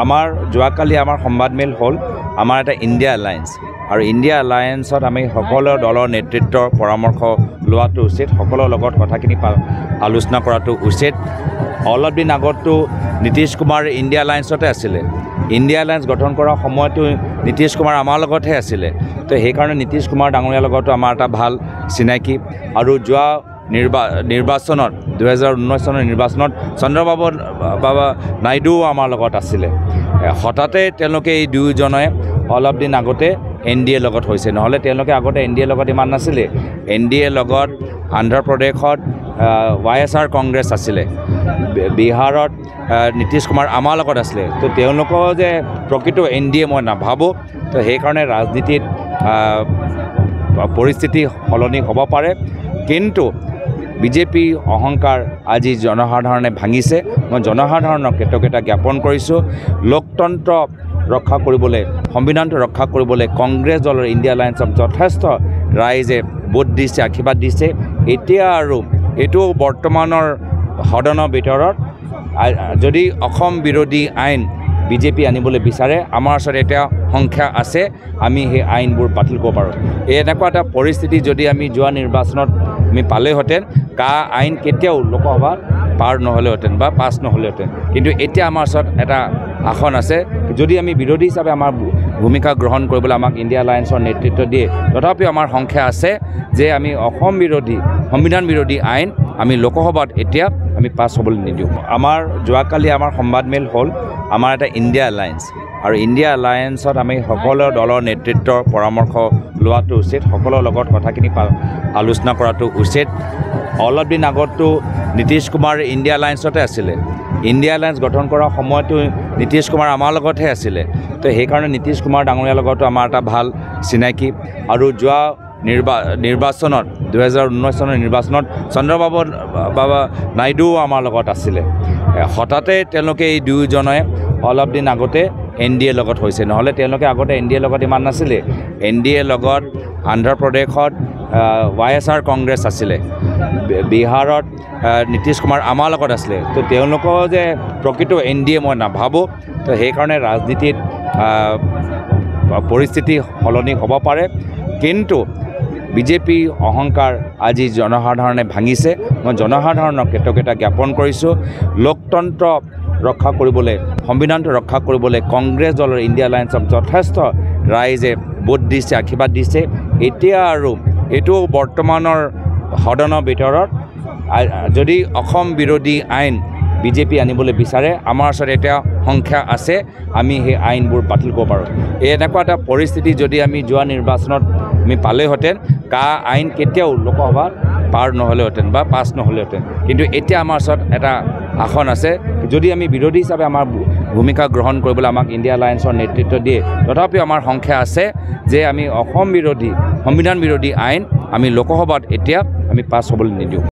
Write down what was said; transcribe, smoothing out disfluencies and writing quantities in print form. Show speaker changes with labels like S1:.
S1: আমাৰ যোৱাকালি আমাৰ সংবাদমেল হ'ল আমাৰ এটা ইণ্ডিয়া এলায়েন্স আৰু ইণ্ডিয়া এলায়েন্সত আমি সকলো দলৰ নেতৃত্বৰ পৰামৰ্শ লোৱাটো উচিত, সকলৰ লগত কথাখিনি আলোচনা কৰাটো উচিত। অলপ দিন আগতো নীতিশ কুমাৰ ইণ্ডিয়া এলায়েন্সতে আছিলে। ইণ্ডিয়া এলায়েন্স গঠন কৰাৰ সময়তো নীতিশ কুমাৰ আমাৰ লগতহে আছিলে। তো সেইকাৰণে নীতিশ কুমাৰ ডাঙৰীয়াৰ লগতো আমাৰ এটা ভাল চিনাকি আৰু যোৱা নিৰ্বাচনত 2019 চনৰ নিৰ্বাচনত চন্দ্ৰবাবু নাইডুও আমাৰ লগত আছিলে। হঠাতে তেওঁলোকে এই দুয়োজনে অলপ দিন আগতে NDA লগত হৈছে, নহ'লে তেওঁলোকে আগতে NDA লগত ইমান নাছিলে। NDA লগত অন্ধ্ৰপ্ৰদেশত YSR কংগ্ৰেছ আছিলে, বিহাৰত নীতিশ কুমাৰ আমাৰ লগত আছিলে। তো তেওঁলোকৰ যে প্ৰকৃত NDA মই নাভাবোঁ। তো সেইকাৰণে ৰাজনীতিত পৰিস্থিতি সলনি হ'ব পাৰে, কিন্তু বিজেপি অহংকাৰ আজি জনসাধাৰণে ভাঙিছে। মই জনসাধাৰণক এটা জ্ঞাপন কৰিছোঁ, লোকতন্ত্ৰ ৰক্ষা কৰিবলৈ, সংবিধানটো ৰক্ষা কৰিবলৈ কংগ্ৰেছ দলৰ ইণ্ডিয়া এলায়েন্সক যথেষ্ট ৰাইজে ভোট দিছে, আশীৰ্বাদ দিছে। এতিয়া আৰু এইটো বৰ্তমানৰ সদনৰ ভিতৰত যদি অসম বিৰোধী আইন বিজেপি আনিবলৈ বিচাৰে, আমাৰ ওচৰত এতিয়া সংখ্যা আছে, আমি সেই আইনবোৰ বাতিল কৰিব পাৰোঁ। এনেকুৱা এটা পৰিস্থিতি যদি আমি যোৱা নিৰ্বাচনত আমি পালেহেঁতেন, আইন কেতিয়াও লোকসভাত পাৰ নহ'লেহেঁতেন বা পাছ নহ'লেহেঁতেন। কিন্তু এতিয়া আমাৰ ওচৰত এটা আসন আছে, যদি আমি বিৰোধী হিচাপে আমাৰ ভূমিকা গ্ৰহণ কৰিবলৈ আমাক ইণ্ডিয়া এলায়েন্সৰ নেতৃত্ব দিয়ে, তথাপিও আমাৰ সংখ্যা আছে যে আমি অসম বিৰোধী, সংবিধান বিৰোধী আইন আমি লোকসভাত এতিয়া আমি পাছ হ'বলৈ নিদিওঁ। আমাৰ যোৱাকালি আমাৰ সংবাদমেল হ'ল আমাৰ এটা ইণ্ডিয়া এলায়েন্স আৰু ইণ্ডিয়া এলায়েন্সত আমি সকলো দলৰ নেতৃত্বৰ পৰামৰ্শ লোৱাটো উচিত, সকলৰ লগত কথাখিনি আলোচনা কৰাটো উচিত। অলপ দিন আগতো নীতিশ কুমাৰ ইণ্ডিয়া এলায়েন্সতে আছিলে। ইণ্ডিয়া এলায়েন্স গঠন কৰাৰ সময়তো নীতিশ কুমাৰ আমাৰ লগতহে আছিলে। তো সেইকাৰণে নীতিশ কুমাৰ ডাঙৰীয়াৰ লগতো আমাৰ এটা ভাল চিনাকি আৰু যোৱা নিৰ্বাচনত 2019 চনৰ নিৰ্বাচনত চন্দ্ৰবাবু নাইডুও আমাৰ লগত আছিলে। হঠাতে তেওঁলোকে এই দুয়োজনে অলপ দিন আগতে NDA লগত হৈছে, নহ'লে তেওঁলোকে আগতে NDA লগত ইমান নাছিলে। NDA লগত অন্ধ্ৰপ্ৰদেশত YSR কংগ্ৰেছ আছিলে, বিহাৰত নীতিশ কুমাৰ আমাৰ লগত আছিলে। তো তেওঁলোকৰ যে প্ৰকৃত NDA মই নাভাবোঁ। তো সেইকাৰণে ৰাজনীতিত পৰিস্থিতি সলনি হ'ব পাৰে, কিন্তু বিজেপি অহংকাৰ আজি জনসাধাৰণে ভাঙিছে। মই জনসাধাৰণক এটা জ্ঞাপন কৰিছোঁ, লোকতন্ত্ৰ ৰক্ষা কৰিবলৈ, সংবিধানটো ৰক্ষা কৰিবলৈ কংগ্ৰেছ দলৰ ইণ্ডিয়া এলায়েন্সক যথেষ্ট ৰাইজে ভোট দিছে, আশীৰ্বাদ দিছে। এতিয়া আৰু এইটো বৰ্তমানৰ সদনৰ ভিতৰত যদি অসম বিৰোধী আইন বিজেপি আনিবলৈ বিচাৰে, আমাৰ ওচৰত এতিয়া সংখ্যা আছে, আমি সেই আইনবোৰ বাতিল কৰিব পাৰোঁ। এনেকুৱা এটা পৰিস্থিতি যদি আমি যোৱা নিৰ্বাচনত আমি পালেহেঁতেন, আইন কেতিয়াও লোকসভাত পাৰ নহ'লেহেঁতেন বা পাছ নহ'লেহেঁতেন। কিন্তু এতিয়া আমাৰ ওচৰত এটা আসন আছে, যদি আমি বিৰোধী হিচাপে আমাৰ ভূমিকা গ্ৰহণ কৰিবলৈ আমাক ইণ্ডিয়া এলায়েন্সৰ নেতৃত্ব দিয়ে, তথাপিও আমাৰ সংখ্যা আছে যে আমি অসম বিৰোধী, সংবিধান বিৰোধী আইন আমি লোকসভাত এতিয়া আমি পাছ হ'বলৈ নিদিওঁ।